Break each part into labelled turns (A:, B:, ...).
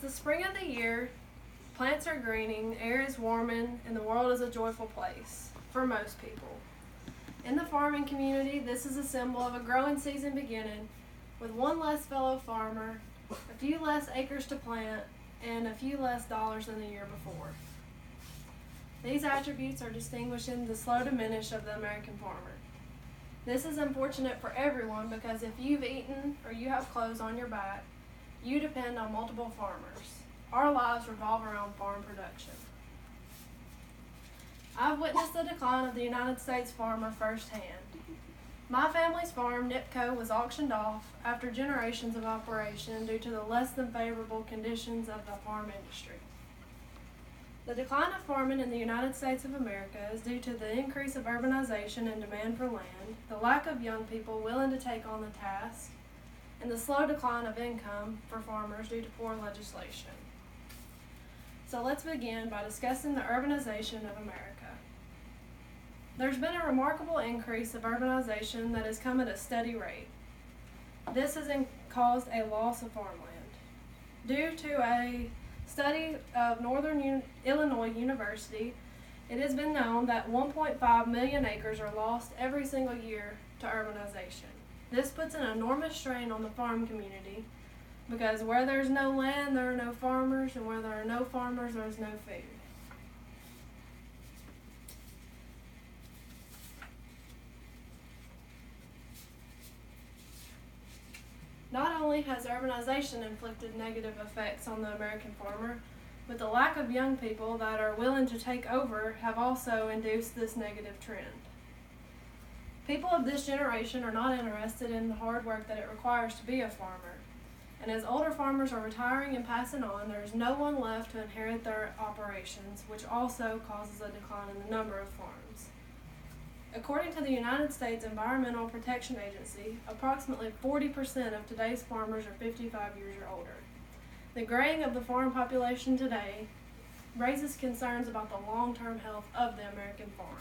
A: It's the spring of the year, plants are greening, air is warming, and the world is a joyful place for most people. In the farming community, this is a symbol of a growing season beginning with one less fellow farmer, a few less acres to plant, and a few less dollars than the year before. These attributes are distinguishing the slow diminish of the American farmer. This is unfortunate for everyone because if you've eaten or you have clothes on your back, you depend on multiple farmers. Our lives revolve around farm production. I've witnessed the decline of the United States farmer firsthand. My family's farm, Nipco, was auctioned off after generations of operation due to the less than favorable conditions of the farm industry. The decline of farming in the United States of America is due to the increase of urbanization and demand for land, the lack of young people willing to take on the task, and the slow decline of income for farmers due to poor legislation. So let's begin by discussing the urbanization of America. There's been a remarkable increase of urbanization that has come at a steady rate. This has caused a loss of farmland. Due to a study of Northern Illinois University, it has been known that 1.5 million acres are lost every single year to urbanization. This puts an enormous strain on the farm community because where there's no land, there are no farmers, and where there are no farmers, there is no food. Not only has urbanization inflicted negative effects on the American farmer, but the lack of young people that are willing to take over have also induced this negative trend. People of this generation are not interested in the hard work that it requires to be a farmer, and as older farmers are retiring and passing on, there is no one left to inherit their operations, which also causes a decline in the number of farms. According to the United States Environmental Protection Agency, approximately 40% of today's farmers are 55 years or older. The graying of the farm population today raises concerns about the long-term health of the American farm.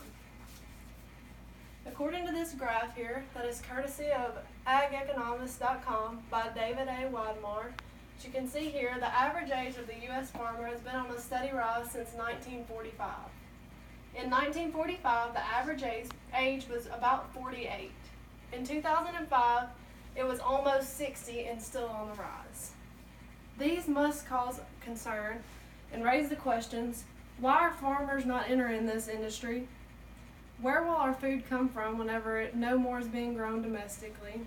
A: According to this graph here, that is courtesy of ageconomist.com by David A. Wadmar, as you can see here, the average age of the U.S. farmer has been on a steady rise since 1945. In 1945, the average age was about 48. In 2005, it was almost 60 and still on the rise. These must cause concern and raise the questions, why are farmers not entering this industry? Where will our food come from whenever no more is being grown domestically?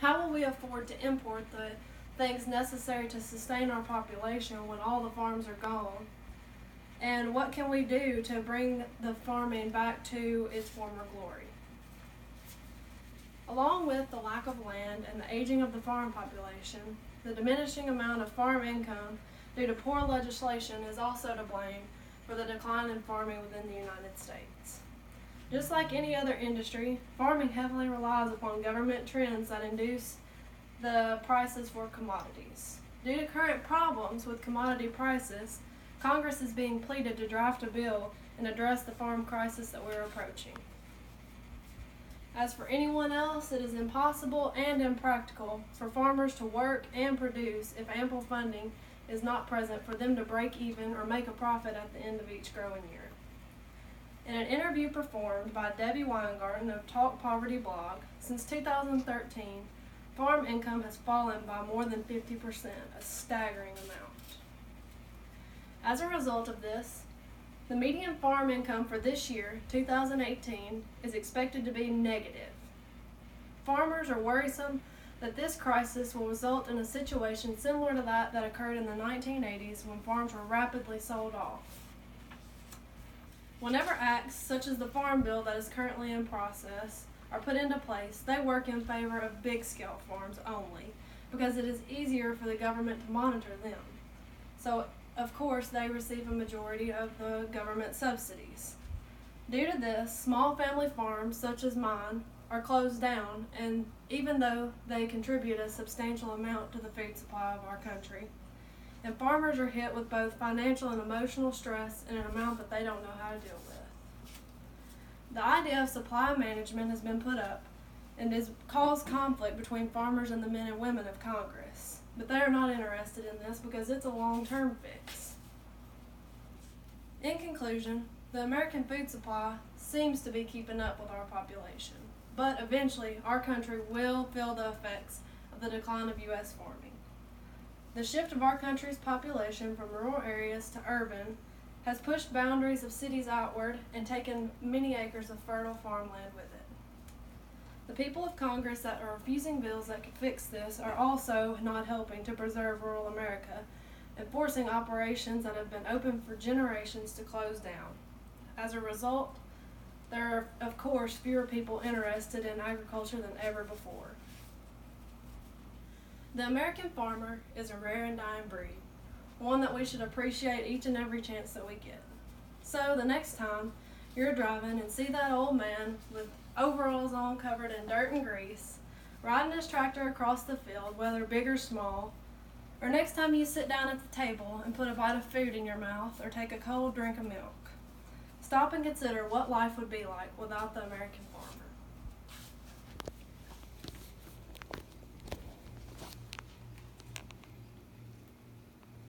A: How will we afford to import the things necessary to sustain our population when all the farms are gone? And what can we do to bring the farming back to its former glory? Along with the lack of land and the aging of the farm population, the diminishing amount of farm income due to poor legislation is also to blame for the decline in farming within the United States. Just like any other industry, farming heavily relies upon government trends that induce the prices for commodities. Due to current problems with commodity prices, Congress is being pleaded to draft a bill and address the farm crisis that we're approaching. As for anyone else, it is impossible and impractical for farmers to work and produce if ample funding is not present for them to break even or make a profit at the end of each growing year. In an interview performed by Debbie Weingarten of Talk Poverty blog, since 2013, farm income has fallen by more than 50%, a staggering amount. As a result of this, the median farm income for this year, 2018, is expected to be negative. Farmers are worrisome that this crisis will result in a situation similar to that occurred in the 1980s when farms were rapidly sold off. Whenever acts such as the Farm Bill that is currently in process are put into place, they work in favor of big-scale farms only because it is easier for the government to monitor them. So, of course, they receive a majority of the government subsidies. Due to this, small family farms such as mine are closed down, and even though they contribute a substantial amount to the food supply of our country, and farmers are hit with both financial and emotional stress in an amount that they don't know how to deal with. The idea of supply management has been put up and has caused conflict between farmers and the men and women of Congress. but they are not interested in this because it's a long-term fix. In conclusion, the American food supply seems to be keeping up with our population, but eventually our country will feel the effects of the decline of U.S. farming. The shift of our country's population from rural areas to urban has pushed boundaries of cities outward and taken many acres of fertile farmland with it. The people of Congress that are refusing bills that could fix this are also not helping to preserve rural America and forcing operations that have been open for generations to close down. As a result, there are, of course, fewer people interested in agriculture than ever before. The American farmer is a rare and dying breed, one that we should appreciate each and every chance that we get. So the next time you're driving and see that old man with overalls on covered in dirt and grease, riding his tractor across the field, whether big or small, or next time you sit down at the table and put a bite of food in your mouth or take a cold drink of milk, stop and consider what life would be like without the American farmer.